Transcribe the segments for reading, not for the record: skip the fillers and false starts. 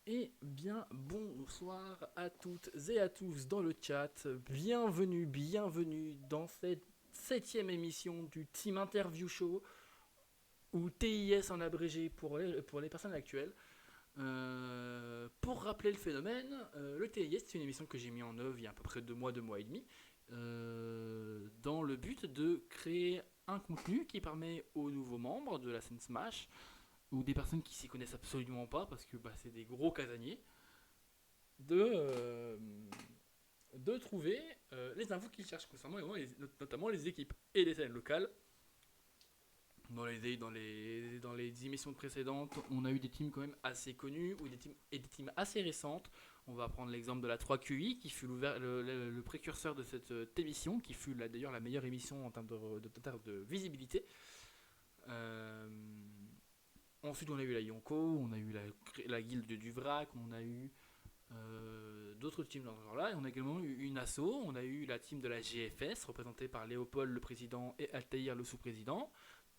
Et bien bonsoir à toutes et à tous dans le chat. Bienvenue dans cette septième émission du Team Interview Show, ou TIS en abrégé pour les personnes actuelles. Pour rappeler le phénomène, le TIS c'est une émission que j'ai mis en œuvre il y a à peu près 2 mois et demi, dans le but de créer un contenu qui permet aux nouveaux membres de la scène Smash ou des personnes qui s'y connaissent absolument pas parce que c'est des gros casaniers de, euh, de trouver les infos qu'ils cherchent concernant notamment les équipes et les scènes locales. Dans les émissions précédentes, on a eu des teams quand même assez connus ou des teams assez récentes. On va prendre l'exemple de la 3QI qui fut le précurseur de cette émission, qui fut d'ailleurs la meilleure émission en termes de visibilité. Euh, Ensuite, on a eu la Yonko, on a eu la guilde du Vrac, on a eu d'autres teams dans ce genre-là. Et on a également eu une asso, on a eu la team de la GFS, représentée par Léopold le président et Altaïr le sous-président,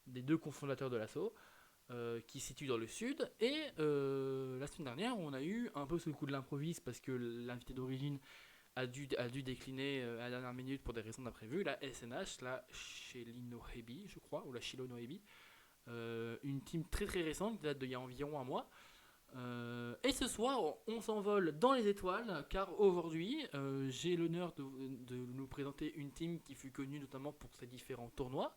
des deux cofondateurs de l'asso, qui se situe dans le sud. Et la semaine dernière, on a eu un peu ce coup de l'improviste parce que l'invité d'origine a dû décliner à la dernière minute pour des raisons d'imprévu, la SNH, la Shilinohebi, je crois, ou la Shilinohebi. Une team très très récente qui date d'il y a environ un mois. Et ce soir, on s'envole dans les étoiles, car aujourd'hui, j'ai l'honneur de nous présenter une team qui fut connue notamment pour ses différents tournois,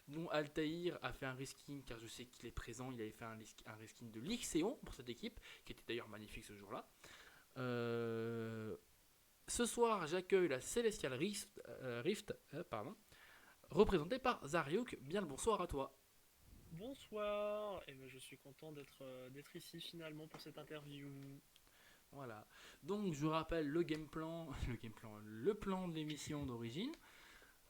dont Altaïr a fait un reskin, car je sais qu'il est présent, il avait fait un reskin de l'Ixéon pour cette équipe, qui était d'ailleurs magnifique ce jour-là. Euh, Ce soir, j'accueille la Celestial Rift, représentée par Zariuk. Bien le bonsoir à toi. Bonsoir, et ben, je suis content d'être ici finalement pour cette interview. Voilà. Donc je rappelle le game plan, le plan de l'émission d'origine.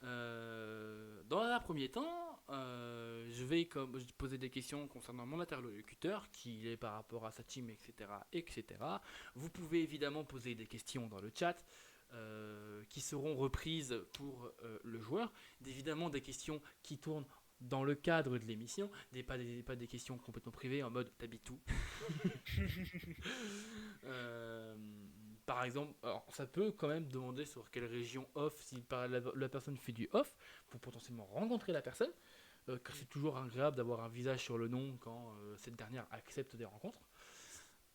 Dans un premier temps, je vais poser des questions concernant mon interlocuteur, qui est par rapport à sa team, etc., etc. Vous pouvez évidemment poser des questions dans le chat. Qui seront reprises pour le joueur. Évidemment, des questions qui tournent dans le cadre de l'émission, pas des questions complètement privées en mode t'habites où. Euh, Par exemple, alors, ça peut quand même demander sur quelle région off, si la personne fait du off, pour potentiellement rencontrer la personne, car c'est toujours agréable d'avoir un visage sur le nom quand cette dernière accepte des rencontres,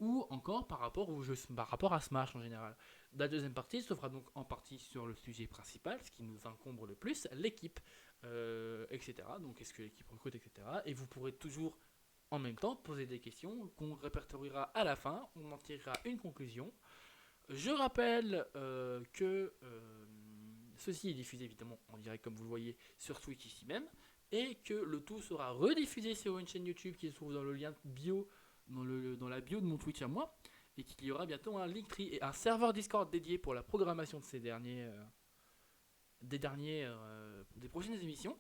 ou encore par rapport au jeu, par rapport à Smash en général. La deuxième partie se fera donc en partie sur le sujet principal, ce qui nous incombe le plus, l'équipe, etc. Donc est-ce que l'équipe recrute, etc. Et vous pourrez toujours en même temps poser des questions qu'on répertoriera à la fin, on en tirera une conclusion. Je rappelle que ceci est diffusé évidemment en direct comme vous le voyez sur Twitch ici même, et que le tout sera rediffusé sur une chaîne YouTube qui se trouve dans le lien bio, dans la bio de mon Twitch à moi, et qu'il y aura bientôt un Linktree et un serveur Discord dédié pour la programmation de des prochaines émissions.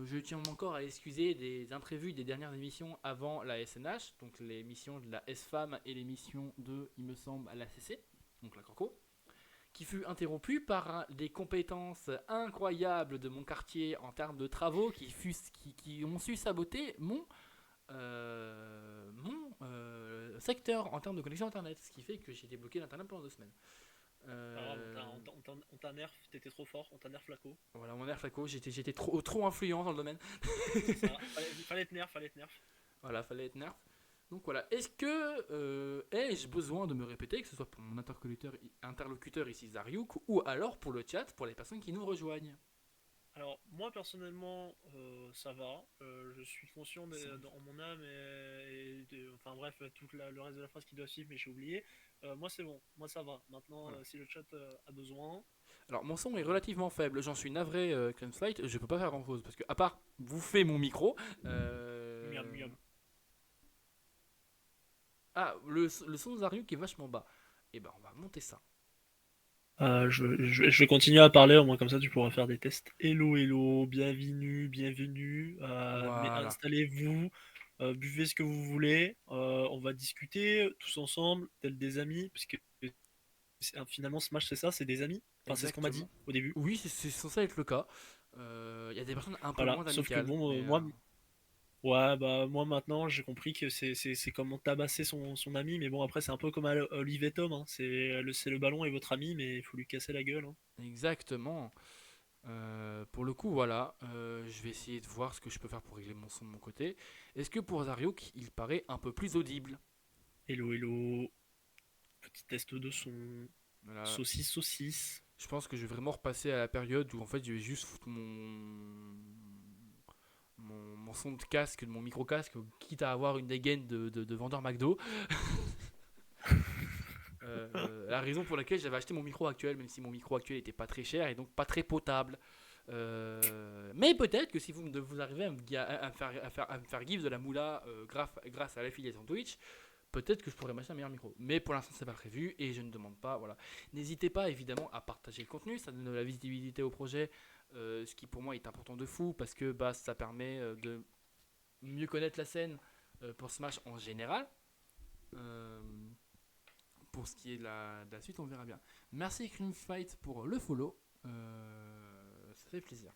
Je tiens encore à excuser des imprévus des dernières émissions avant la SNH, donc l'émission de la SFAM et l'émission de, il me semble, la CC, donc la Corco, qui fut interrompue par des compétences incroyables de mon quartier en termes de travaux qui ont su saboter mon secteur en termes de connexion internet, ce qui fait que j'ai débloqué l'internet pendant 2 semaines. Pas grave, Euh, on t'a nerf, t'étais trop fort, on t'a nerf flaco. voilà, mon air flaco, j'étais trop influent dans le domaine. C'est ça, fallait te nerf, fallait te nerf. Voilà, fallait être nerf. Donc voilà, est-ce que ai-je besoin de me répéter, que ce soit pour mon interlocuteur ici Zariuk, ou alors pour le chat, pour les personnes qui nous rejoignent. Alors, moi personnellement, ça va. Je suis conscient dans mon âme enfin bref, le reste de la phrase qui doit suivre, mais j'ai oublié. Moi, c'est bon, moi ça va. Maintenant, Voilà. si le chat a besoin, Alors mon son est euh, relativement faible, j'en suis navré, Clemslight, je peux pas faire grand chose parce que à part bouffer mon micro, miam miam. le son de Zariuk est vachement bas. Et ben on va monter ça. Je vais continuer à parler, au moins comme ça tu pourras faire des tests. Hello, hello, bienvenue, bienvenue. Mais Voilà, installez-vous, buvez ce que vous voulez. On va discuter tous ensemble, tels des amis, parce que finalement Smash c'est ça, c'est des amis. Enfin, c'est ce qu'on m'a dit exactement. au début. Oui, c'est censé être le cas. Il y a des personnes un peu Voilà, moins sauf que amicales, bon, mais moi, Ouais, bah moi maintenant j'ai compris que c'est comment tabasser son ami, mais bon après c'est un peu comme Olive et Tom, hein. C'est le ballon est votre ami, mais il faut lui casser la gueule, hein. Exactement. Pour le coup, voilà, je vais essayer de voir ce que je peux faire pour régler mon son de mon côté. Est-ce que pour Zariuk, il paraît un peu plus audible? Hello hello, petit test de son, Voilà. saucisse saucisse. Je pense que je vais vraiment repasser à la période où en fait je vais juste foutre mon son de casque, de mon micro-casque, quitte à avoir une dégaine de vendeur McDo. La raison pour laquelle j'avais acheté mon micro actuel, même si mon micro actuel était pas très cher et donc pas très potable. Mais peut-être que si vous arrivez à me faire give de la moula grâce à l'affiliation Twitch, peut-être que je pourrais m'acheter un meilleur micro. Mais pour l'instant, c'est pas prévu et je ne demande pas. Voilà. N'hésitez pas évidemment à partager le contenu, ça donne de la visibilité au projet, ce qui pour moi est important de fou parce que bah, ça permet de mieux connaître la scène pour Smash en général. Euh, pour ce qui est de la suite, on verra bien. Merci Creamfight pour le follow. Ça fait plaisir.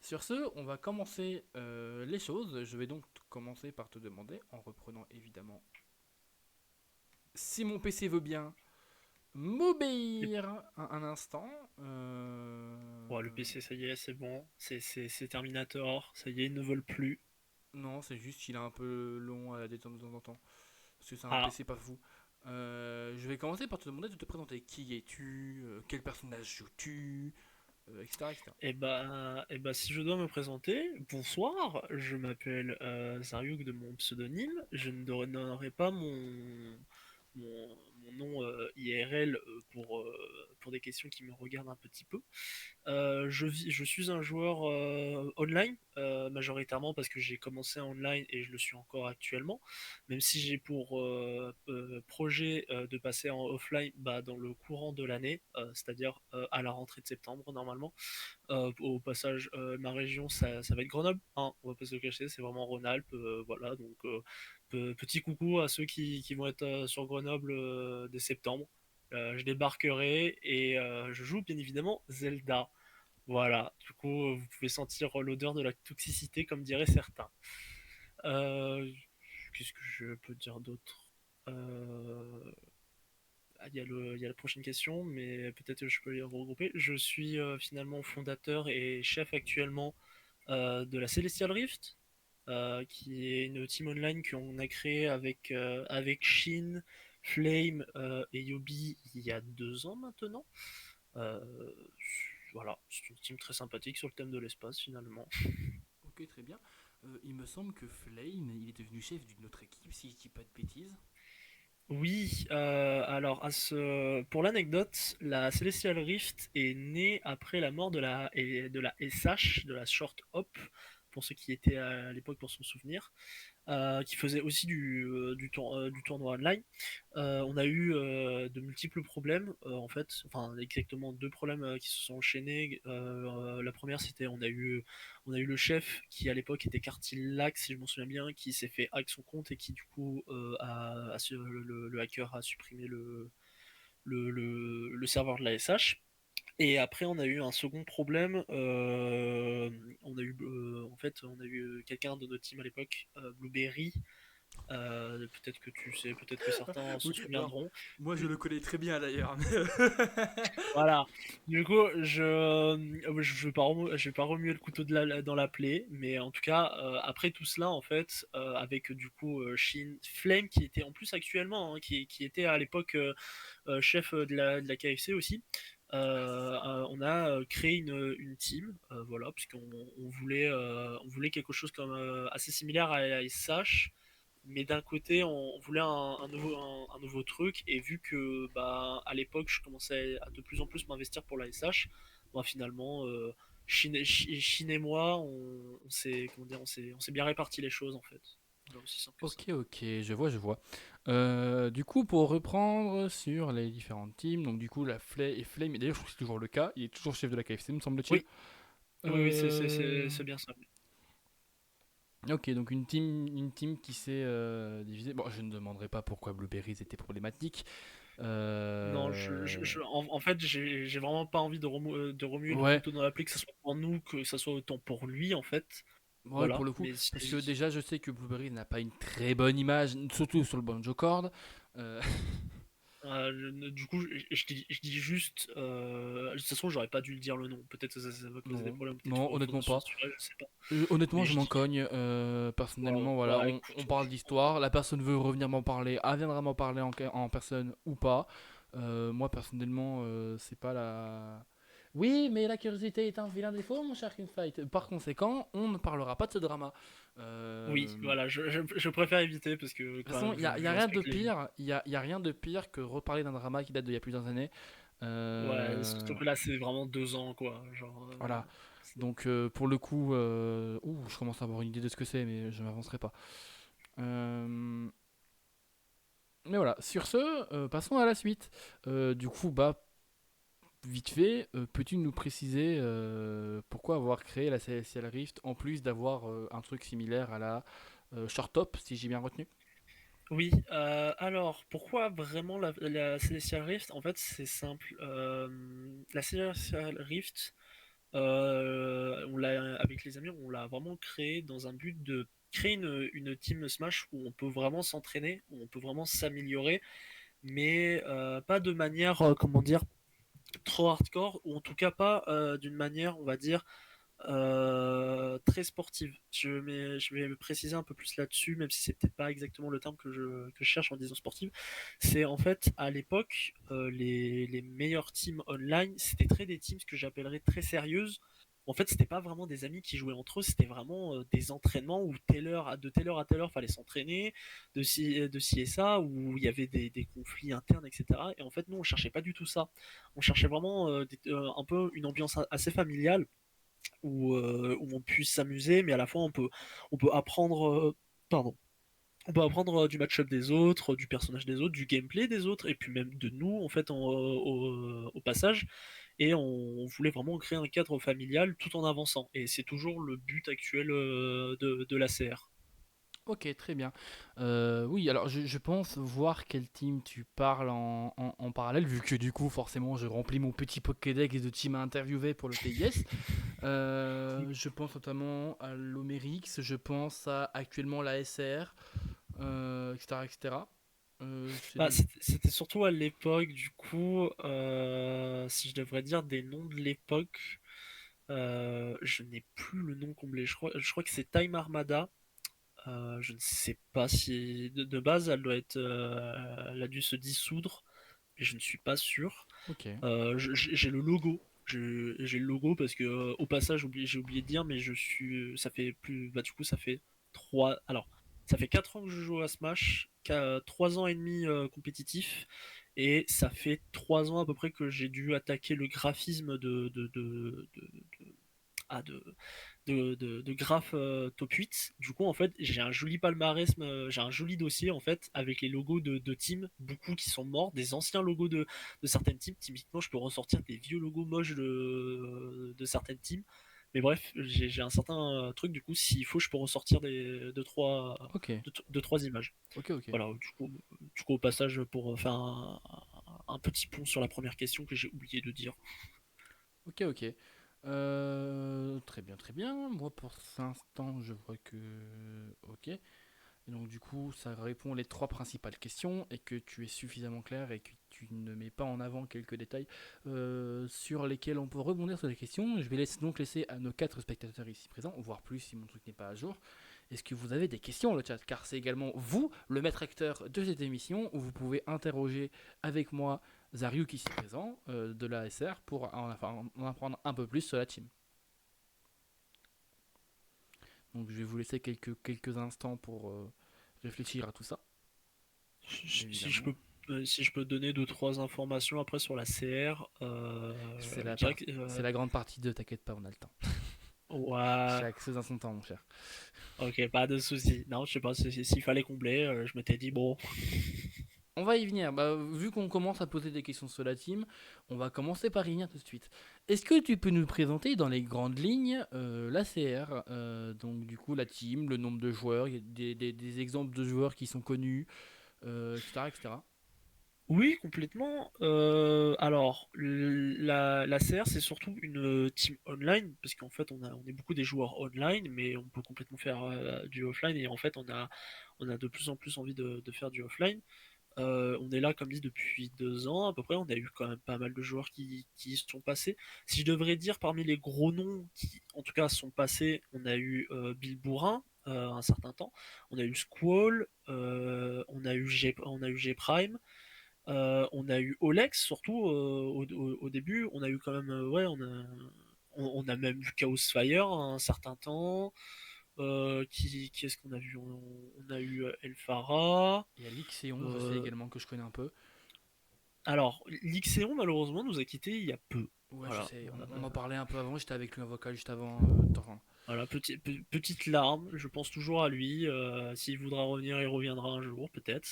Sur ce, on va commencer les choses. Je vais donc commencer par te demander, en reprenant évidemment, si mon PC veut bien Et- m'obéir un instant. Ouais, le PC ça y est, c'est bon, c'est Terminator, ça y est, ils ne veulent plus. Non, c'est juste qu'il est un peu long à la détente de temps en temps. Parce que c'est un Ah, PC pas fou. Je vais commencer par te demander de te présenter. Qui es-tu? Quel personnage joues-tu? Etc., etc. et bah, si je dois me présenter, bonsoir, je m'appelle Zaryuk de mon pseudonyme, je ne donnerai pas mon nom IRL pour des questions qui me regardent un petit peu. Je suis un joueur online, majoritairement parce que j'ai commencé en online et je le suis encore actuellement, même si j'ai pour projet de passer en offline bah, dans le courant de l'année, c'est-à-dire à la rentrée de septembre normalement. Au passage, ma région, ça va être Grenoble, hein, on va pas se le cacher, c'est vraiment Rhône-Alpes, voilà, donc petit coucou à ceux qui vont être sur Grenoble dès septembre. Je débarquerai et je joue bien évidemment Zelda. Voilà, du coup, vous pouvez sentir l'odeur de la toxicité, comme diraient certains. Euh, Qu'est-ce que je peux dire d'autre? Il y a la prochaine question, mais peut-être que je peux les regrouper. Je suis finalement fondateur et chef actuellement de la Celestial Rift, qui est une team online qu'on a créée avec Shin, Flame et Yobi il y a 2 ans maintenant. Euh, voilà, c'est une team très sympathique sur le thème de l'espace finalement. Ok, très bien. Il me semble que Flame, il est devenu chef d'une autre équipe, si je dis pas de bêtises. Oui, alors pour l'anecdote, la Celestial Rift est née après la mort de la SH, de la Short Hop, pour ceux qui étaient à l'époque pour s'en souvenir, qui faisait aussi du tournoi online. On a eu de multiples problèmes, en fait, enfin exactement deux problèmes qui se sont enchaînés. La première, c'était on a eu le chef qui à l'époque était Cartilax, si je m'en souviens bien, qui s'est fait hack son compte et qui du coup le hacker a supprimé le serveur de la SH. Et après, on a eu un second problème. On a eu quelqu'un de notre team à l'époque, Blueberry. Peut-être que tu sais, peut-être que certains s'en Oui, alors, souviendront. moi je le connais très bien d'ailleurs. Voilà. Du coup, je vais pas remuer le couteau dans la plaie, mais en tout cas, après tout cela, en fait, avec du coup Shin Flame, qui était en plus actuellement, hein, qui était à l'époque chef de la KFC aussi. On a créé une team, voilà, puisqu'on voulait quelque chose comme assez similaire à SH, mais d'un côté on voulait un nouveau truc, et vu que bah à l'époque je commençais à de plus en plus m'investir pour la SH, bah, finalement Shin et moi on s'est comment dire on s'est bien réparti les choses en fait. Voilà, aussi simple que ça. Ok, ok, je vois, je vois. Du coup, pour reprendre sur les différentes teams, donc du coup, la Flame, et d'ailleurs, je trouve que c'est toujours le cas, il est toujours chef de la KFC, me semble-t-il. Oui, oui, oui, c'est c'est- Euh, c'est- c'est bien ça. Ok, donc une team qui s'est divisée. Bon, je ne demanderai pas pourquoi Blueberries était problématique. Non, en fait, j'ai vraiment pas envie de remuer le Ouais, couteau dans la plaie, que ce soit pour nous, que ce soit autant pour lui, en fait. Ouais, Voilà. pour le coup, Mais parce que déjà, je sais que Blueberry n'a pas une très bonne image, surtout sur le banjo chord. Euh, du coup, je dis juste. De toute façon, j'aurais pas dû le dire le nom. Peut-être que ça va causer des non, problèmes. Peut-être qu'il non, faudra honnêtement pas. censurer, je sais pas. Honnêtement, Mais je je m'en dis. cogne. Waouh, Personnellement, voilà, bah on écoute, parle d'histoire. La personne veut revenir m'en parler, elle viendra m'en parler en personne ou pas. Moi, personnellement, c'est pas la. Oui, mais la curiosité est un vilain défaut, mon cher Kingfight. Par conséquent, on ne parlera pas de ce drama. oui, De voilà, je préfère éviter parce que toute quand façon, même, il y a, y je a rien de respecte les. pire. Il y a rien de pire que reparler d'un drama qui date d'il y a plusieurs années. Ouais, surtout Euh, que là, c'est vraiment 2 ans, quoi. Genre. Voilà. Donc pour le coup, je commence à avoir une idée de ce que c'est, mais je m'avancerai pas. Euh, mais voilà, sur ce, passons à la suite. Du coup, bah, vite fait, peux-tu nous préciser pourquoi avoir créé la CSL Rift en plus d'avoir un truc similaire à la Short Top, si j'ai bien retenu? Oui, alors pourquoi vraiment la Celestial Rift? En fait, c'est simple. La Celestial Rift, avec les amis, on l'a vraiment créé dans un but de créer une team Smash où on peut vraiment s'entraîner, où on peut vraiment s'améliorer, mais pas de manière, comment dire, trop hardcore, ou en tout cas pas d'une manière, on va dire, très sportive. Je vais me préciser un peu plus là-dessus, même si c'est peut-être pas exactement le terme que je cherche en disant sportive. C'est en fait, à l'époque, les meilleures teams online, c'était très des teams que j'appellerais très sérieuses. En fait, c'était pas vraiment des amis qui jouaient entre eux, c'était vraiment des entraînements où de telle heure à telle heure fallait s'entraîner, de ci et ça, où il y avait des conflits internes, etc. Et en fait, nous, on cherchait pas du tout ça. On cherchait vraiment un peu une ambiance assez familiale où on puisse s'amuser, mais à la fois on peut apprendre, pardon, on peut apprendre du match-up des autres, du personnage des autres, du gameplay des autres, et puis même de nous en fait au passage. Et on voulait vraiment créer un cadre familial tout en avançant. Et c'est toujours le but actuel de la CR. Ok, très bien. Oui, alors je pense voir quel team tu parles en parallèle, vu que du coup, forcément, je remplis mon petit Pokédex de teams à interviewer pour le TIS. Je pense notamment à l'Omérix, je pense à actuellement la SR, etc. etc. C'est Bah, des... c'était surtout à l'époque, du coup, si je devrais dire des noms de l'époque, je n'ai plus le nom comblé. Je crois que c'est Time Armada. Je ne sais pas si de base elle a dû se dissoudre, mais je ne suis pas sûr. Ok, J'ai le logo. J'ai le logo parce que au passage j'ai oublié de dire, mais ça fait plus bah du coup ça fait 4 ans que je joue à Smash, 3 ans et demi compétitif, et ça fait 3 ans à peu près que j'ai dû attaquer le graphisme ah, de graph top 8. Du coup, en fait, j'ai un joli palmarès, j'ai un joli dossier en fait avec les logos de teams, beaucoup qui sont morts, des anciens logos de certaines teams. Typiquement, je peux ressortir des vieux logos moches de certaines teams. Mais bref, j'ai un certain truc. Du coup, s'il faut, je peux ressortir ok, deux, trois images. ok, ok. Voilà, du coup, au passage, pour faire un petit pont sur la première question que j'ai oublié de dire. Ok, ok. Très bien, très bien. Moi, pour l'instant, je vois que... Ok. Et donc, du coup, ça répond les trois principales questions et que tu es suffisamment clair et que tu ne mets pas en avant quelques détails sur lesquels on peut rebondir sur les questions. Je vais donc laisser à nos quatre spectateurs ici présents, voire plus si mon truc n'est pas à jour. Est-ce que vous avez des questions dans le chat? Car c'est également vous, le maître acteur de cette émission, où vous pouvez interroger avec moi Zariuk ici présent de la SR pour en apprendre un peu plus sur la team. Donc je vais vous laisser quelques instants pour réfléchir à tout ça, Si je peux, évidemment. si je peux donner deux trois informations après sur la CR, C'est je la, dirais part... que, c'est la grande partie de t'inquiète pas, on a le temps. ouais, Chaque chose à son temps, mon cher. ok, pas de souci. Non, je sais pas s'il fallait combler, je m'étais dit bon. On va y venir. Bah, vu qu'on commence à poser des questions sur la team, on va commencer par y venir tout de suite. Est-ce que tu peux nous présenter dans les grandes lignes la CR, donc du coup la team, le nombre de joueurs, il y a des exemples de joueurs qui sont connus, etc., etc. Oui, complètement. Alors, la CR, c'est surtout une team online, parce qu'en fait, on est beaucoup des joueurs online, mais on peut complètement faire du offline, et en fait, on a de plus en plus envie de faire du offline. On est là, comme dit, depuis 2 ans à peu près. On a eu quand même pas mal de joueurs qui y sont passés. Si je devrais dire parmi les gros noms qui, en tout cas, sont passés, on a eu Bill Bourrin un certain temps. On a eu Squall, on a eu G Prime. On a eu Olex surtout au début. On a eu quand même, ouais, on a même vu Chaos Fire un certain temps. Qui est-ce qu'on a vu? On a eu Elphara. Et Alixéon, je sais Euh, également que je connais un peu. alors, l'Ixéon malheureusement nous a quittés il y a peu. Ouais, je Voilà. sais, on en parlait un peu avant, j'étais avec lui en vocal juste avant Voilà, petite larme, je pense toujours à lui. S'il voudra revenir, il reviendra un jour, peut-être.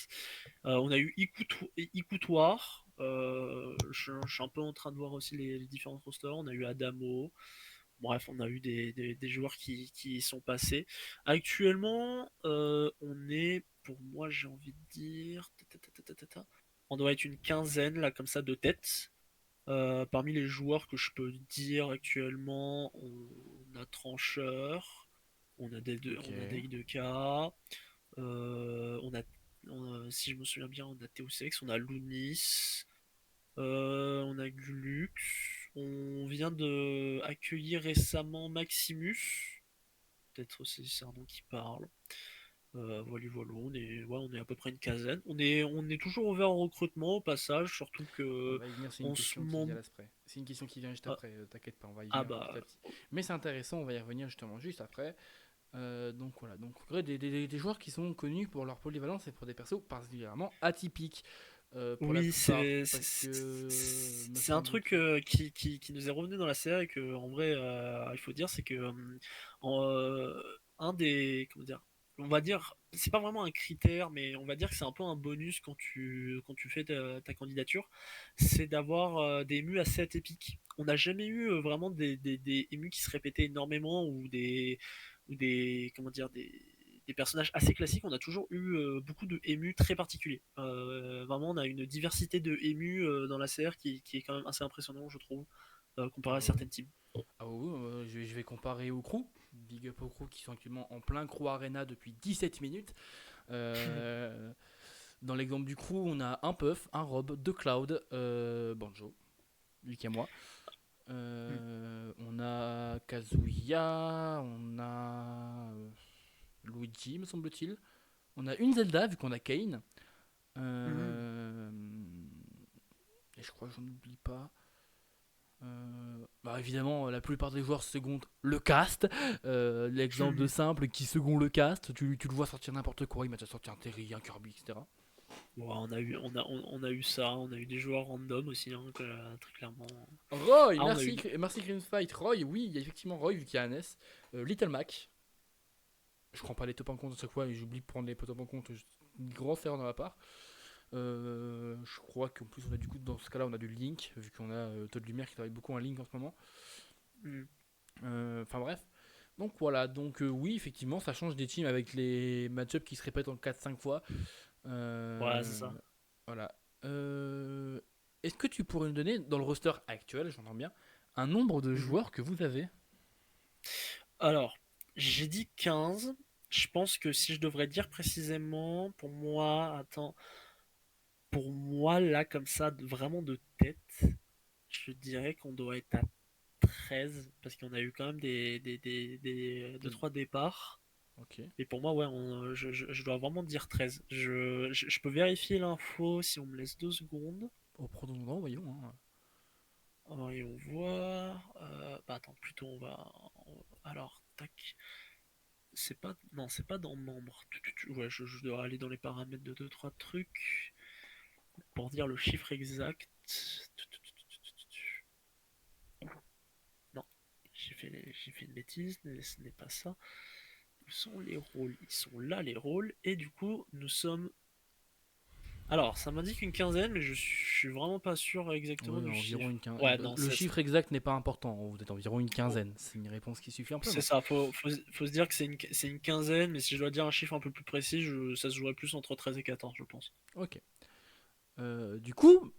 On a eu Icoutoir. Je suis un peu en train de voir aussi les différents rosters. On a eu Adamo. Bref, on a eu des joueurs qui y sont passés. Actuellement, on est, pour moi, j'ai envie de dire, on doit être une quinzaine, là, comme ça, de tête. Parmi les joueurs que je peux dire actuellement, on a Trancheur, Ok. on a Day2K, si je me souviens bien, on a Teosex, on a Lunis, on a Gulux, on vient de accueillir récemment Maximus, peut-être aussi c'est un nom qui parle. Voilà, on est à peu près une quinzaine. On est toujours ouvert au recrutement au passage, surtout On que va y venir, c'est une en ce question qui vient moment. après. C'est une question qui vient juste Ah, après, t'inquiète pas, on va y ah venir bah petit à petit. Mais c'est intéressant, on va y revenir justement juste après. Donc voilà, donc des joueurs qui sont connus pour leur polyvalence et pour des persos particulièrement atypiques pour la oui, plupart. Parce que, me c'est un truc semble-t-il. qui nous est revenu dans la série et que en vrai il faut dire c'est que un des comment dire on va dire c'est pas vraiment un critère mais on va dire que c'est un peu un bonus quand tu fais ta candidature, c'est d'avoir des émus assez atypiques. On n'a jamais eu vraiment des émus qui se répétaient énormément ou des comment dire des personnages assez classiques. On a toujours eu beaucoup de émus très particuliers. Vraiment, on a une diversité de émus dans la CR qui est quand même assez impressionnant, je trouve, Ah comparé à oui, certaines teams. ah oui, je vais comparer au crew. Big up au crew qui sont actuellement en plein crew arena depuis 17 minutes. Euh, Dans l'exemple du crew, on a un Puff, un Rob, deux Cloud, Banjo, lui qui est moi. On a Kazuya, on a Luigi, me semble-t-il. On a une Zelda, vu qu'on a Kane. Mhm. Euh, et je crois que j'en oublie pas. Bah évidemment, la plupart des joueurs secondent le cast. L'exemple de simple qui second le cast, tu le vois sortir n'importe quoi. Il m'a déjà sorti un Terry, un Kirby, etc. Bon, on a eu ça, on a eu des joueurs random aussi, hein, très clairement. Roy, Ah, on a eu. merci Greenfight. Roy, oui, il y a effectivement Roy, vu qu'il y a Hannes. Little Mac, je prends pas les top en compte à chaque fois et j'oublie de prendre les top en compte. Une grosse erreur de ma part. Je crois qu'en plus, on a du coup, dans ce cas-là, on a du Link, vu qu'on a Todd Lumière qui travaille beaucoup en Link en ce moment. Hmm. Enfin bref. Donc voilà, donc oui, effectivement, ça change des teams avec les match-ups qui se répètent en 4-5 fois. Ouais, c'est Euh, ça. voilà. Est-ce que tu pourrais nous donner, dans le roster actuel, j'entends bien, un nombre de Mhm. joueurs que vous avez? Alors, j'ai dit 15. Je pense que si je devrais dire précisément, pour moi, attends, pour moi, là, comme ça, vraiment de tête, je dirais qu'on doit être à 13 parce qu'on a eu quand même deux, Des- trois départs. Ok. Et pour moi, ouais, je dois vraiment dire 13. Je peux vérifier l'info si on me laisse 2 secondes. Au prenons voyons, hein. Voyons voir. Bah attends, plutôt alors, tac. C'est pas. Non, c'est pas dans membre. Ouais, je dois aller dans les paramètres de deux trois trucs pour dire le chiffre exact. Non, j'ai fait une bêtise, ce n'est pas ça. Où sont les rôles? Ils sont là, les rôles, et du coup, nous sommes. Alors, ça m'indique une quinzaine, mais je suis vraiment pas sûr exactement Oui, du environ chiffre. une quinzaine. Ouais, non, Le chiffre exact n'est pas important. Vous êtes environ une quinzaine. C'est une réponse qui suffit c'est amplement. ça. Faut se dire que c'est une quinzaine, mais si je dois dire un chiffre un peu plus précis, ça se jouerait plus entre 13 et 14, je pense. Ok. Du coup,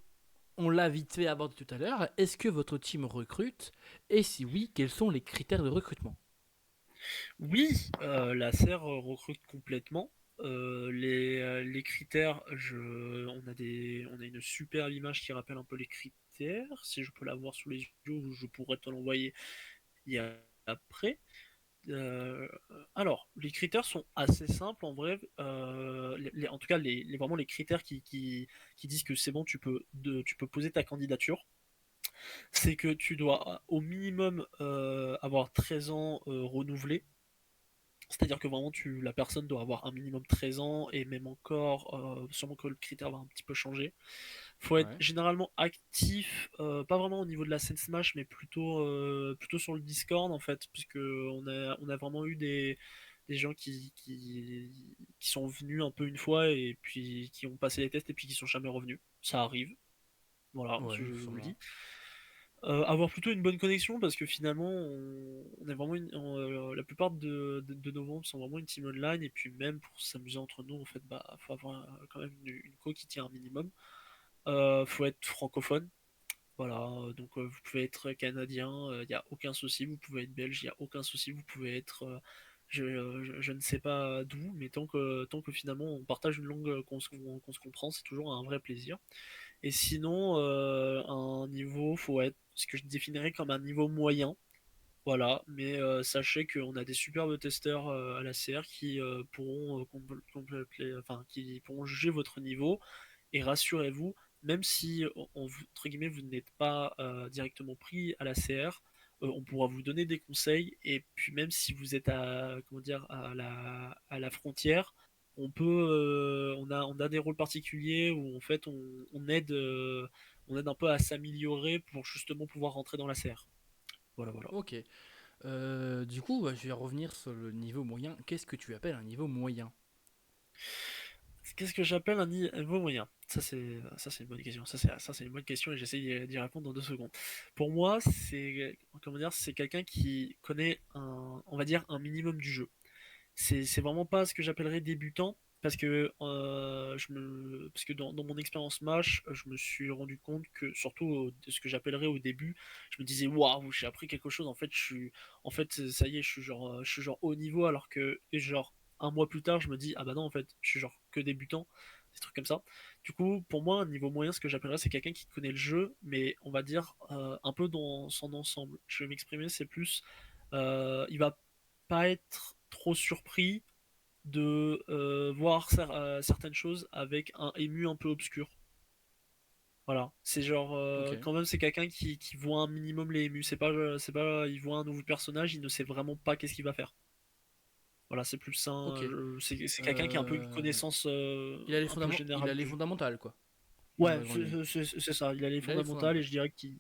on l'a vite fait aborder tout à l'heure. Est-ce que votre team recrute? Et si oui, quels sont les critères de recrutement? Oui, la serre recrute complètement. Les critères, on a une superbe image qui rappelle un peu les critères. Si je peux l'avoir sous les yeux, je pourrais te l'envoyer y après. Euh, alors, les critères sont assez simples en vrai. En tout cas, vraiment les critères qui disent que c'est bon, tu peux poser ta candidature. C'est que tu dois au minimum avoir 13 ans renouvelés. C'est-à-dire que vraiment, la personne doit avoir un minimum 13 ans et même encore, sûrement que le critère va un petit peu changer. Faut être Ouais. généralement actif, pas vraiment au niveau de la scène Smash, mais plutôt sur le Discord en fait, puisque on a vraiment eu des gens qui sont venus un peu une fois et puis qui ont passé les tests et puis qui sont jamais revenus. Ça arrive, voilà, Ouais, je vous le sûrement. dis. Avoir plutôt une bonne connexion parce que finalement on est vraiment la plupart de nos membres sont vraiment une team online et puis même pour s'amuser entre nous en fait bah faut avoir quand même une co qui tient un minimum. Faut être francophone, voilà, donc vous pouvez être canadien, il n'y a aucun souci, vous pouvez être belge, il n'y a aucun souci, vous pouvez être je ne sais pas d'où, mais tant que finalement on partage une langue qu'on se comprend, c'est toujours un vrai plaisir. Et sinon, un niveau, faut être ce que je définirais comme un niveau moyen. Voilà, mais sachez qu'on a des superbes testeurs à la CR qui pourront qui pourront juger votre niveau. Et rassurez-vous, même si entre guillemets vous n'êtes pas directement pris à la CR, on pourra vous donner des conseils. Et puis même si vous êtes à comment dire à la frontière, on a des rôles particuliers où en fait on aide un peu à s'améliorer pour justement pouvoir rentrer dans la CR. Voilà, voilà. Ok. Du coup, je vais revenir sur le niveau moyen. Qu'est-ce que tu appelles un niveau moyen? Qu'est-ce que j'appelle un niveau moyen? Ça c'est une bonne question. Ça c'est une bonne question et j'essaie d'y répondre dans 2 secondes. Pour moi, c'est comment dire, c'est quelqu'un qui connaît on va dire un minimum du jeu. C'est vraiment pas ce que j'appellerais débutant parce que parce que dans mon expérience Smash, je me suis rendu compte que surtout de ce que j'appellerais au début, je me disais waouh, j'ai appris quelque chose. En fait ça y est, je suis genre haut niveau alors que genre un mois plus tard, je me dis ah bah non en fait, je suis genre que débutant, des trucs comme ça. Du coup, pour moi, un niveau moyen, ce que j'appellerais, c'est quelqu'un qui connaît le jeu, mais on va dire un peu dans son ensemble. Je vais m'exprimer, c'est plus il va pas être trop surpris de voir certaines choses avec un ému un peu obscur. Voilà, c'est genre Ok. quand même c'est quelqu'un qui voit un minimum les émus. C'est pas il voit un nouveau personnage, il ne sait vraiment pas qu'est-ce qu'il va faire. Voilà, c'est plus ça. Ok. C'est quelqu'un qui a un peu une connaissance un peu Il générale a les du jeu. fondamentales, quoi, dans Ouais, la grande ligne. c'est ça. Il a les Il a les fondamentales et fondamentales. je dirais qu'il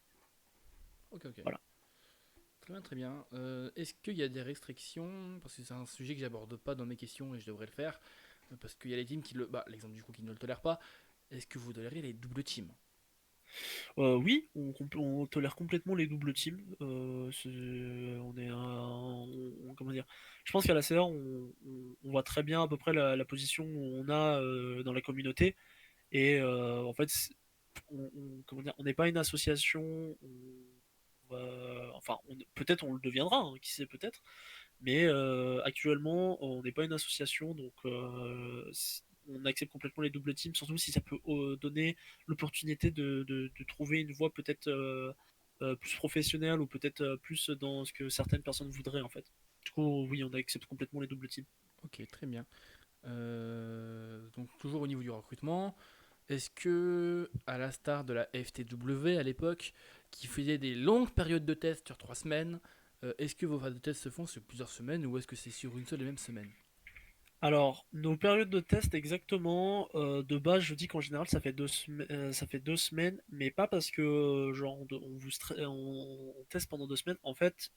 Ok, ok. voilà. Très bien, très bien. Est-ce qu'il y a des restrictions? Parce que c'est un sujet que j'aborde pas dans mes questions et je devrais le faire. Parce qu'il y a les teams qui le. Bah, l'exemple du coup qui ne le tolère pas. Est-ce que vous tolérez les doubles teams? Oui, on tolère complètement les doubles teams. On est comment dire? Je pense qu'à la CR, on voit très bien à peu près la position où on a dans la communauté. Et en fait, comment dire? On n'est pas une association. Enfin, peut-être on le deviendra, hein, qui sait peut-être. Mais actuellement, on n'est pas une association, donc on accepte complètement les doubles teams, surtout si ça peut donner l'opportunité de trouver une voie peut-être plus professionnelle ou peut-être plus dans ce que certaines personnes voudraient en fait. Du coup, oui, on accepte complètement les doubles teams. Ok, très bien. Donc toujours au niveau du recrutement, est-ce que, à la star de la FTW à l'époque, qui faisait des longues périodes de tests sur 3 semaines, est-ce que vos phases de tests se font sur plusieurs semaines ou est-ce que c'est sur une seule et même semaine? Alors, nos périodes de test exactement, de base, je dis qu'en général, ça fait 2 semaines, mais pas parce que genre on teste pendant 2 semaines. En fait,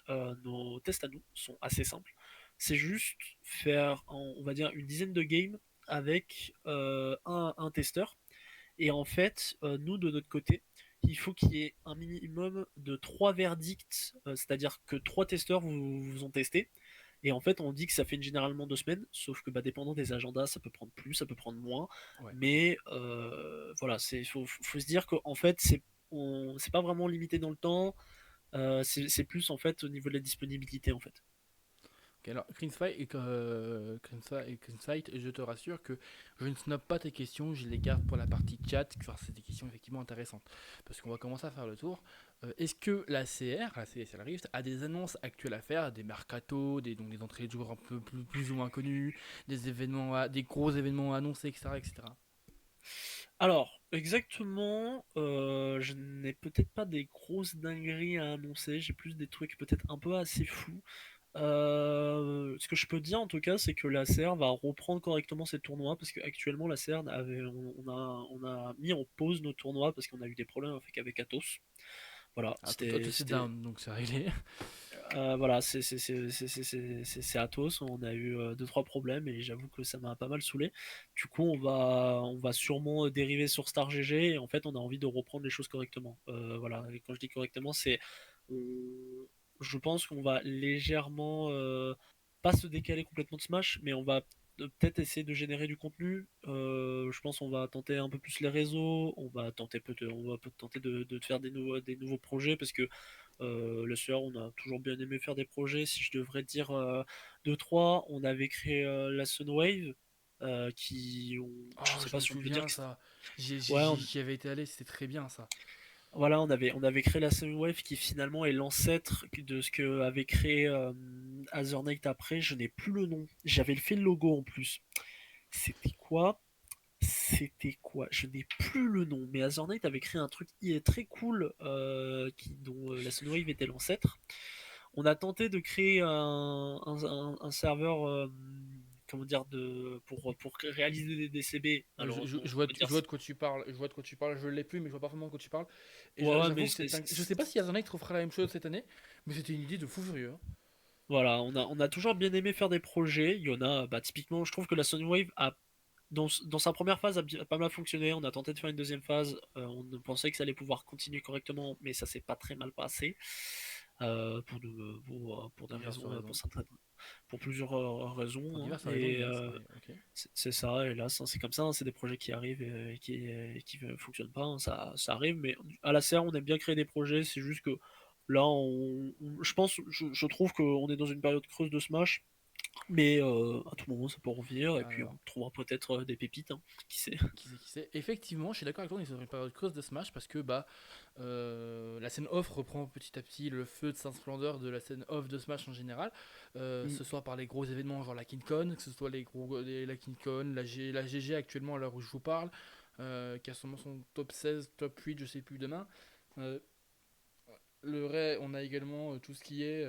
nos tests à nous sont assez simples. C'est juste faire, on va dire, une dizaine de games avec un testeur. Et en fait, nous, de notre côté, il faut qu'il y ait un minimum de 3 verdicts, c'est-à-dire que 3 testeurs vous ont testé Et en fait, on dit que ça fait généralement 2 semaines, sauf que dépendant des agendas, ça peut prendre plus, ça peut prendre moins. Ouais. Mais voilà, faut se dire qu'en fait, c'est pas vraiment limité dans le temps. C'est plus en fait au niveau de la disponibilité en fait. Ok, alors, Crimsight, je te rassure que je ne snob pas tes questions, je les garde pour la partie chat, car c'est des questions effectivement intéressantes. Parce qu'on va commencer à faire le tour. Est-ce que la CSL Rift, a des annonces actuelles à faire, des mercatos, donc des entrées de joueurs un peu plus ou moins connus, des événements, des gros événements annoncés, etc., etc. Alors, exactement, je n'ai peut-être pas des grosses dingueries à annoncer, j'ai plus des trucs peut-être un peu assez fous. Ce que je peux dire en tout cas, c'est que la CR va reprendre correctement ses tournois parce qu'actuellement la CR on a mis en pause nos tournois parce qu'on a eu des problèmes avec Atos. Voilà, Ah, toi, c'est down, donc c'est réglé. voilà, c'est Atos. On a eu 2-3 problèmes et j'avoue que ça m'a pas mal saoulé. Du coup, on va sûrement dériver sur Star GG et en fait, on a envie de reprendre les choses correctement. Voilà, et quand je dis correctement, on- je pense qu'on va légèrement pas se décaler complètement de Smash, mais on va peut-être essayer de générer du contenu. Je pense qu'on va tenter un peu plus les réseaux, on va peut-être tenter de faire des nouveaux projets parce que le soir, on a toujours bien aimé faire des projets. Si je devrais dire 2-3, on avait créé la Sunwave, je Oh, sais je pas me si on peut dire souviens que ça. ouais, J'y avais été allé, c'était très bien ça. voilà, on avait créé la Sunwave qui finalement est l'ancêtre de ce que avait créé Azernite après. Je n'ai plus le nom. J'avais fait le logo en plus. C'était quoi? C'était quoi? Je n'ai plus le nom. Mais Azernite avait créé un truc très cool dont la Sunwave était l'ancêtre. On a tenté de créer un serveur, comment dire, pour réaliser des DCB. Malheureusement, on peut dire Je vois de quoi tu parles, je vois de quoi tu parles, je l'ai plus, mais je vois parfaitement de quoi tu parles. Et ouais, ouais, mais j'avoue que je sais pas si Azernite refera la même chose cette année, mais c'était une idée de fou furieux, hein. voilà, on a toujours bien aimé faire des projets. Il y en a, typiquement, je trouve que la Sunwave dans sa première phase a pas mal fonctionné. On a tenté de faire une deuxième phase. On pensait que ça allait pouvoir continuer correctement, mais ça s'est pas très mal passé. Pour des Diverses raisons, raisons. pour plusieurs Pour raisons, hein. diverses raisons Et diverses, mais ok. c'est ça, hélas, hein, c'est comme ça, hein, c'est des projets qui arrivent et qui ne fonctionnent pas, hein, ça arrive, mais à la CR, on aime bien créer des projets, c'est juste que là, je trouve qu'on est dans une période creuse de Smash, mais à tout moment, ça peut revenir, et puis on Alors, trouvera peut-être des pépites, hein, qui sait. qui sait. Effectivement, je suis d'accord avec toi, on est sur une période creuse de Smash parce que la scène off reprend petit à petit le feu de sa splendeur de la scène off de Smash en général, Mm. ce soit par les gros événements genre la KingCon, que ce soit la KingCon, la GG actuellement à l'heure où je vous parle, qui a sûrement son top 16, top 8, je sais plus demain. Euh, on a également tout ce qui est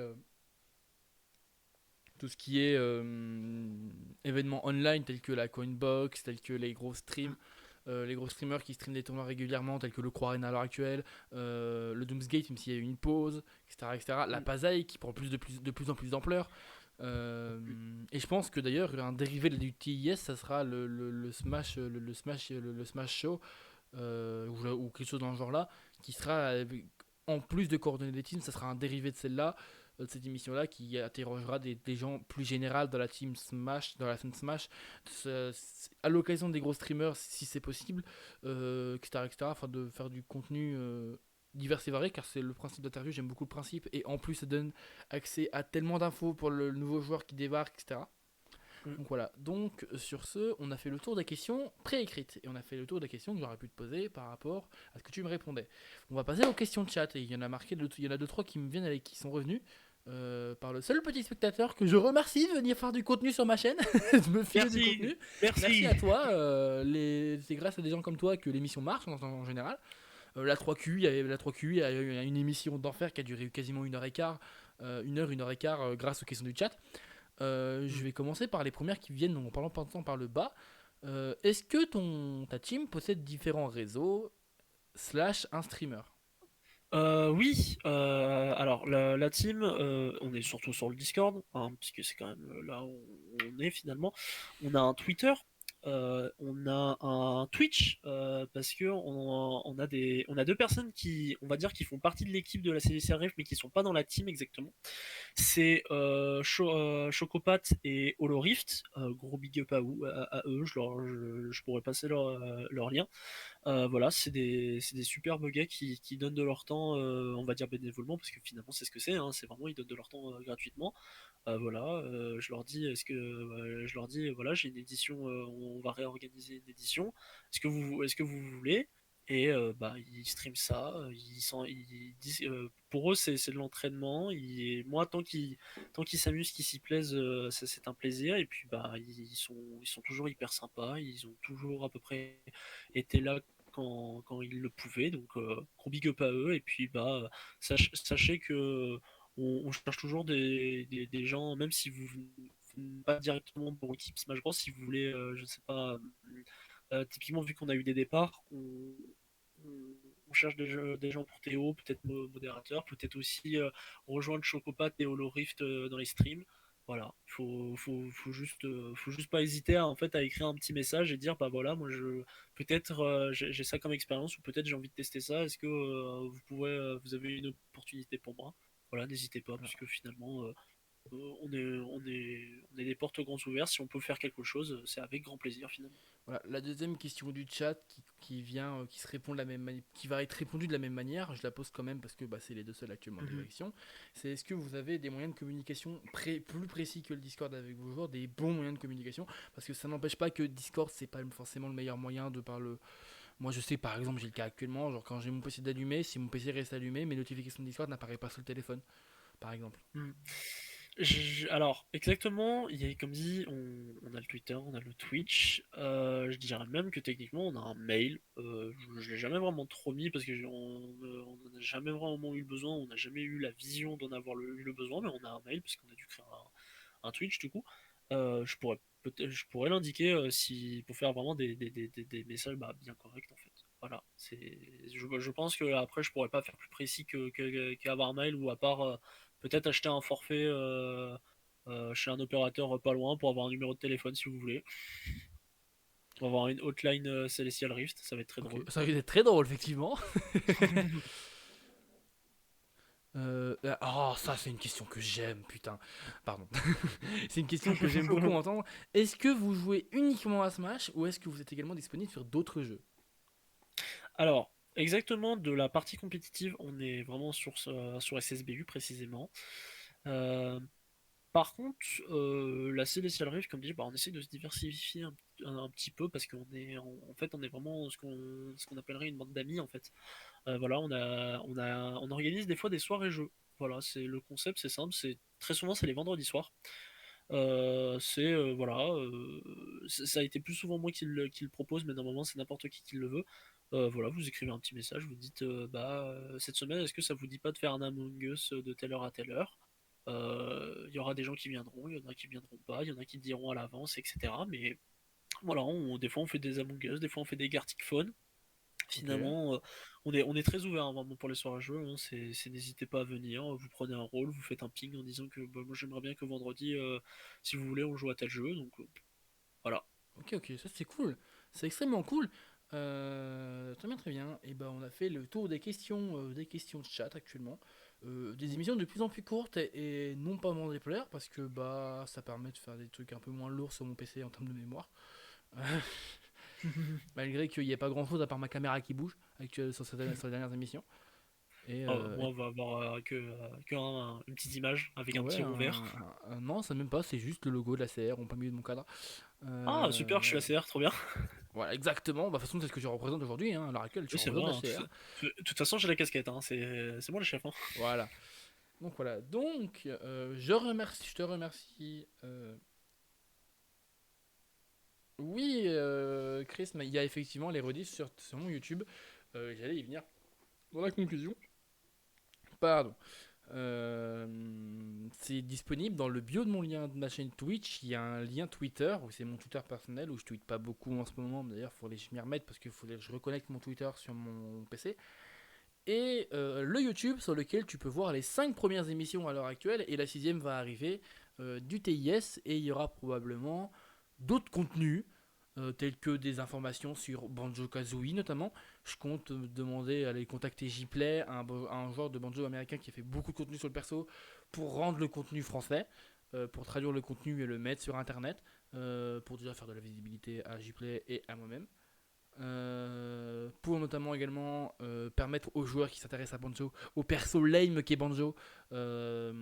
événements online tels que la Coinbox, tels que les gros streamers qui streament des tournois régulièrement, tels que le Croix Arena à l'heure actuelle, le Doomsgate, même s'il y a eu une pause, etc. etc. La Mm. Pasaï qui prend de plus en plus d'ampleur. Et je pense que d'ailleurs, un dérivé du TIS, ça sera le Smash, le Smash Show, ou quelque chose dans le genre là, qui sera, en plus de coordonner des teams, ça sera un dérivé de celle-là, de cette émission-là, qui interrogera des gens plus généraux dans la team Smash, dans la scène Smash, à l'occasion des gros streamers, si c'est possible, etc., etc., afin de faire du contenu divers et varié, car c'est le principe d'interview, j'aime beaucoup le principe, et en plus ça donne accès à tellement d'infos pour le nouveau joueur qui débarque, etc. Mm. Donc voilà, donc sur ce, on a fait le tour des questions préécrites, et on a fait le tour des questions que j'aurais pu te poser par rapport à ce que tu me répondais. On va passer aux questions de chat, et il y en a marqué, il y en a deux trois qui me viennent avec qui sont revenus. Par le seul petit spectateur que je remercie de venir faire du contenu sur ma chaîne, de me filer du Merci, contenu. Merci merci. à toi, c'est grâce à des gens comme toi que l'émission marche en général. La 3QI, la 3QI a eu une émission d'enfer qui a duré quasiment une heure et quart, une heure et quart grâce aux questions du chat. Je Mm. vais commencer par les premières qui viennent en parlant par le bas. Est-ce que ta team possède différents réseaux slash un streamer? Oui, alors la team, on est surtout sur le Discord, hein, puisque c'est quand même là où on est finalement. On a un Twitter, on a un Twitch parce que on a deux personnes qui, on va dire, qui font partie de l'équipe de la CDCRF mais qui sont pas dans la team exactement. C'est Chocopat et Holorift. Gros big up à eux, je pourrais passer leur lien. Voilà, c'est des superbes gars qui donnent de leur temps, on va dire bénévolement, parce que finalement c'est ce que c'est, hein, c'est vraiment ils donnent de leur temps gratuitement. Voilà, je leur dis, voilà, j'ai une édition, on va réorganiser une édition. Est-ce que vous voulez? Et bah ils streament ça, ils disent, pour eux c'est de l'entraînement. Moi tant qu'ils s'amusent, qu'ils s'y plaisent, c'est un plaisir. Et puis bah ils sont toujours hyper sympas, ils ont toujours à peu près été là quand ils le pouvaient. Donc gros big up à eux. Et puis bah sachez que on cherche toujours des gens, même si vous venez pas directement pour l'équipe Smash Bros, si vous voulez, je sais pas, typiquement vu qu'on a eu des départs, on cherche des gens pour Théo, peut-être modérateur, peut-être aussi rejoindre Chocopat et Holorift dans les streams. Voilà, faut juste pas hésiter en fait à écrire un petit message et dire bah voilà, moi peut-être j'ai ça comme expérience, ou peut-être j'ai envie de tester ça. Est-ce que vous avez une opportunité pour moi? Voilà, n'hésitez pas, Voilà. puisque finalement, on est des portes grands ouverts. Si on peut faire quelque chose, c'est avec grand plaisir finalement. Voilà, la deuxième question du chat qui vient, qui se répond de la qui va être répondue de la même manière, je la pose quand même parce que bah, c'est les deux seuls actuellement en Mhm. direction. C'est est-ce que vous avez des moyens de communication plus précis que le Discord avec vos joueurs, des bons moyens de communication? Parce que ça n'empêche pas que Discord c'est pas forcément le meilleur moyen de par le. Moi je sais par exemple j'ai le cas actuellement, genre quand j'ai mon PC d'allumé, si mon PC reste allumé, mes notifications de Discord n'apparaissent pas sur le téléphone, par exemple. Mhm. Alors, exactement, il y a, comme dit, on a le Twitter, on a le Twitch. Je dirais même que techniquement, on a un mail. Je l'ai jamais vraiment trop mis parce que on n'a jamais vraiment eu le besoin, on n'a jamais eu la vision d'en avoir eu le besoin, mais on a un mail parce qu'on a dû créer un Twitch du coup. Je pourrais l'indiquer si pour faire vraiment des messages bah, bien corrects en fait. Voilà, je pense que après je pourrais pas faire plus précis qu'avoir un mail, ou à part peut-être acheter un forfait chez un opérateur pas loin pour avoir un numéro de téléphone si vous voulez. Pour avoir une hotline Celestial Rift, ça va être très Ok, drôle. ça va être très drôle effectivement. Oh, ça c'est une question que j'aime, putain. Pardon. C'est une question que j'aime beaucoup entendre. Est-ce que vous jouez uniquement à Smash ou est-ce que vous êtes également disponible sur d'autres jeux? Alors, exactement, de la partie compétitive, on est vraiment sur SSBU précisément. Euh, Par contre, la Celestial Rift, comme dit, bah, on essaie de se diversifier un petit peu parce en fait, on est vraiment ce qu'on appellerait une bande d'amis en fait. Voilà, on organise des fois des soirées jeux. Voilà, le concept, c'est simple, très souvent c'est les vendredis soirs. Voilà, ça a été plus souvent moi qui le propose, mais normalement c'est n'importe qui le veut. Voilà, vous écrivez un petit message, vous dites bah cette semaine, est-ce que ça vous dit pas de faire un Among Us de telle heure à telle heure? Il y aura des gens qui viendront, il y en a qui viendront pas, il y en a qui diront à l'avance, etc. Mais voilà, des fois on fait des Among Us, des fois on fait des Gartic Phone. Ok. Finalement, on est très ouvert hein, vraiment pour les soirées jeux. Hein. N'hésitez pas à venir. Vous prenez un rôle, vous faites un ping en disant que bah, moi j'aimerais bien que vendredi, si vous voulez, on joue à tel jeu. Donc voilà. Ok, ok, ça c'est cool. C'est extrêmement cool. Très bien, très bien. Et ben on a fait le tour des questions de chat actuellement. Des Mm. émissions de plus en plus courtes et non pas moins déplaire parce que bah ça permet de faire des trucs un peu moins lourds sur mon PC en termes de mémoire. Malgré qu'il n'y ait pas grand chose à part ma caméra qui bouge sur les dernières émissions. Et, Moi, on va avoir une petite image avec un ouais, petit rond vert. non, ça même pas, c'est juste le logo de la CR en plein milieu de mon cadre. Ah super, je suis Euh, ACR, trop bien. voilà, exactement. Bah, de toute façon, c'est ce que je représente aujourd'hui. Hein. À l'heure actuelle, je Oui, c'est représente vrai. la Hein. CR. De toute façon, j'ai la casquette. Hein. C'est moi le chef. Hein. Voilà. Donc voilà. Donc, je te remercie. Oui, Chris, mais il y a effectivement les rediffs sur mon YouTube. J'allais y venir dans la conclusion. Pardon. C'est disponible dans le bio de mon lien de ma chaîne Twitch. Il y a un lien Twitter où c'est mon Twitter personnel où je tweete pas beaucoup en ce moment. D'ailleurs, il faut que je m'y remette parce qu'il faut que je reconnecte mon Twitter sur mon PC. Et le YouTube sur lequel tu peux voir les 5 premières émissions à l'heure actuelle et la sixième va arriver du TIS et il y aura probablement d'autres contenus telles que des informations sur Banjo-Kazooie notamment. Je compte demander à aller contacter Gplay, un joueur de banjo américain qui a fait beaucoup de contenu sur le perso, pour rendre le contenu français, pour traduire le contenu et le mettre sur internet, pour déjà faire de la visibilité à Gplay et à moi-même. Pour notamment également permettre aux joueurs qui s'intéressent à Banjo, au perso lame qu'est Banjo, euh,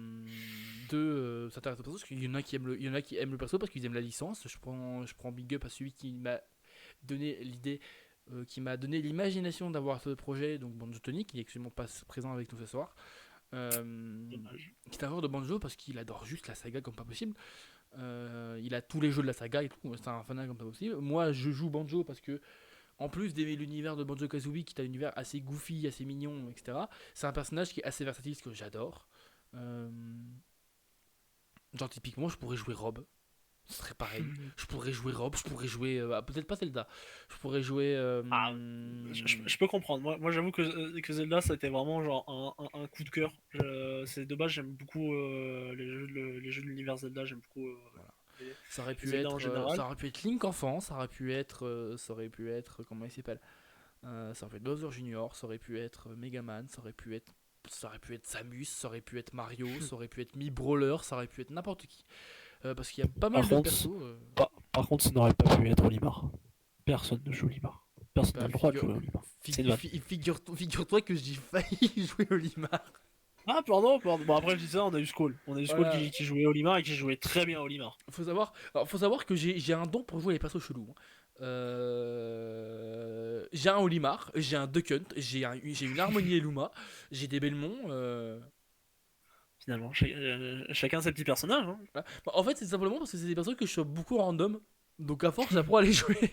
de s'intéresser au perso, parce qu'il y en a qui aiment il y en a qui aiment le perso parce qu'ils aiment la licence. Je prends big up à celui qui m'a donné l'idée, qui m'a donné l'imagination d'avoir ce projet, donc Banjo Tony, qui est actuellement pas présent avec nous ce soir. Dommage. Qui est un joueur de Banjo parce qu'il adore juste la saga comme pas possible. Il a tous les jeux de la saga et tout, c'est un fanat comme pas possible. Moi, je joue Banjo parce que, en plus d'aimer l'univers de Banjo-Kazooie, qui est un univers assez goofy, assez mignon, etc., c'est un personnage qui est assez versatile, ce que j'adore. Euh, Genre, typiquement, je pourrais jouer Rob, ce serait pareil. Je pourrais jouer Rob, je pourrais jouer. Peut-être pas Zelda. Je pourrais jouer. Ah, je peux comprendre. Moi j'avoue que Zelda, ça a été vraiment genre un coup de cœur. C'est de base, j'aime beaucoup les jeux de l'univers Zelda, j'aime beaucoup Voilà. les, Ça aurait les pu Zelda en être, général. ça aurait pu être Link enfant, ça aurait pu être, comment il s'appelle, ça aurait pu être Bowser Junior, ça aurait pu être Megaman, ça aurait pu être Samus, ça aurait pu être Mario, ça aurait pu être Mi Brawler, ça aurait pu être n'importe qui. Parce qu'il y a pas Par mal de contre, persos. par contre, ça n'aurait pas pu être Olimar. Personne ne joue Olimar. Personne n'a Bah, le droit de jouer Olimar. C'est une vanne. figure-toi que j'ai failli jouer Olimar. Ah, pardon. Bon, après, je dis ça, on a eu Skull. On a eu Skull Voilà. qui jouait Olimar et qui jouait très bien Olimar. Faut savoir que j'ai un don pour jouer les persos chelous, hein. J'ai un Olimar, j'ai un Duck Hunt, j'ai une Harmonie et Luma, j'ai des Belmont. Finalement, chacun ses petits personnages. Hein. Voilà. Bah, en fait, c'est simplement parce que c'est des persos que je chope beaucoup random. Donc à force, j'apprends à les jouer.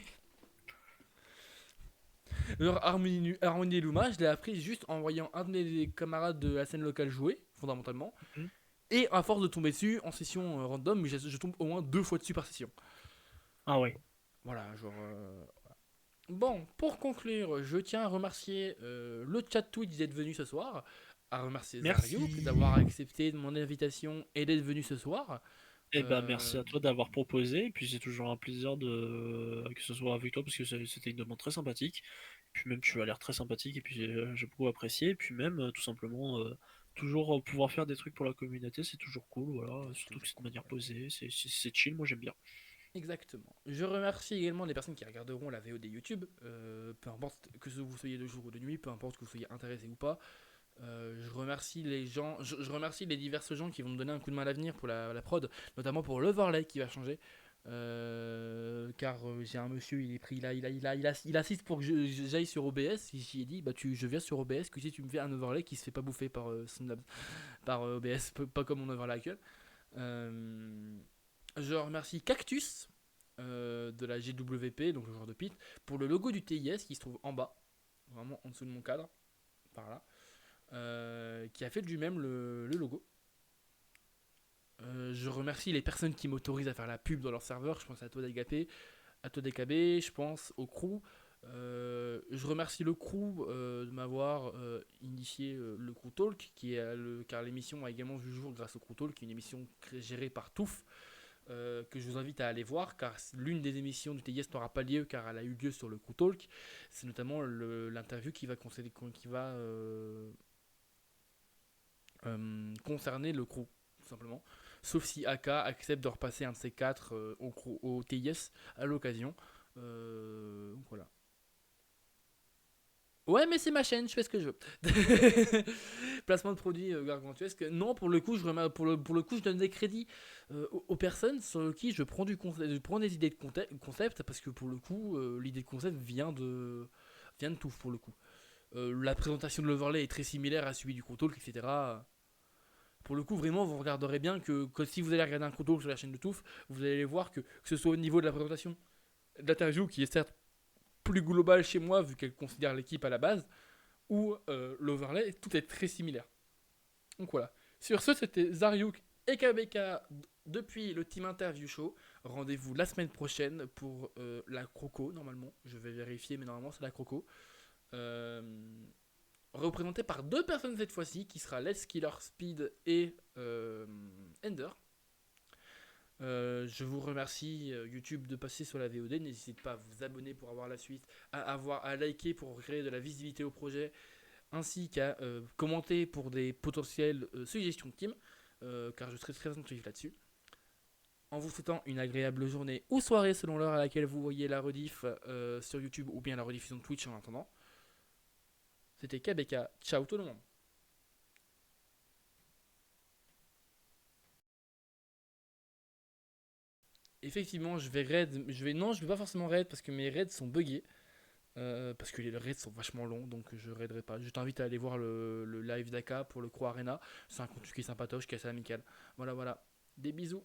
Genre Harmonie et Luma, je l'ai appris juste en voyant un de mes camarades de la scène locale jouer, fondamentalement. Mhm. Et à force de tomber dessus en session random, mais je tombe au moins 2 fois dessus par session. Ah ouais. Voilà, genre. Bon, pour conclure, je tiens à remercier le chat Twitch d'être venu ce soir, à remercier Zariuk Merci. d'avoir accepté mon invitation et d'être venu ce soir. Eh ben, merci Euh, à toi d'avoir proposé. Et puis, c'est toujours un plaisir que ce soit avec toi parce que c'était une demande très sympathique. Puis, même, tu as l'air très sympathique et puis j'ai beaucoup apprécié. Et puis, même, tout simplement, toujours pouvoir faire des trucs pour la communauté, c'est toujours cool. Voilà. c'est Surtout que toujours c'est de cool, manière voilà. posée. C'est chill. Moi, j'aime bien. Exactement. Je remercie également les personnes qui regarderont la VOD YouTube, peu importe que vous soyez de jour ou de nuit, peu importe que vous soyez intéressé ou pas. Je remercie les gens, je remercie les diverses gens qui vont me donner un coup de main à l'avenir pour la prod, notamment pour l'overlay qui va changer. Car j'ai un monsieur, il est pris, il assiste pour que j'aille sur OBS. J'ai dit, bah je viens sur OBS que si tu me fais un overlay qui se fait pas bouffer par Streamlabs, par OBS, pas comme mon overlay actuel. Euh, je remercie Cactus de la GWP, donc le joueur de Pit, pour le logo du TIS qui se trouve en bas, vraiment en dessous de mon cadre, par là. Qui a fait de lui-même le logo. Je remercie les personnes qui m'autorisent à faire la pub dans leur serveur. Je pense à toi DKB, je pense au crew. Je remercie le crew de m'avoir initié le Crew Talk, car l'émission a également vu le jour grâce au Crew Talk, qui est une émission gérée par Touf, que je vous invite à aller voir, car l'une des émissions du TIS n'aura pas lieu, car elle a eu lieu sur le Crew Talk. C'est notamment l'interview qui va concerner le crew, tout simplement. Sauf si AK accepte de repasser un de ces quatre au TIS à l'occasion. Voilà. Ouais, mais c'est ma chaîne, je fais ce que je veux. Placement de produits gargantuesque. Non, pour le coup, pour le coup, je donne des crédits aux personnes sur qui je prends des idées de concept, parce que pour le coup, l'idée de concept vient de tout, pour le coup. La présentation de l'overlay est très similaire à celui du contrôle, etc. Pour le coup, vraiment, vous regarderez bien que si vous allez regarder un contrôle sur la chaîne de Touf, vous allez voir que ce soit au niveau de la présentation de l'interview, qui est certes plus globale chez moi, vu qu'elle considère l'équipe à la base, ou l'overlay, tout est très similaire. Donc voilà. Sur ce, c'était Zariuk et KBK depuis le Team Interview Show. Rendez-vous la semaine prochaine pour la Croco, normalement. Je vais vérifier, mais normalement, c'est la Croco. Euh, Représenté par deux personnes cette fois-ci, qui sera Let's Killer Speed et Ender. Je vous remercie YouTube de passer sur la VOD. N'hésitez pas à vous abonner pour avoir la suite, à liker pour créer de la visibilité au projet, ainsi qu'à commenter pour des potentielles suggestions de team, car je serai très attentif là-dessus. En vous souhaitant une agréable journée ou soirée selon l'heure à laquelle vous voyez la rediff sur YouTube ou bien la rediffusion de Twitch en attendant. C'était KBK. Ciao tout le monde. Effectivement, non, je vais pas forcément raid parce que mes raids sont buggés. Parce que les raids sont vachement longs, donc je raiderai pas. Je t'invite à aller voir le live d'Aka pour le Croix Arena. C'est un contenu qui est sympatoche, qui est assez amical. Voilà, voilà. Des bisous.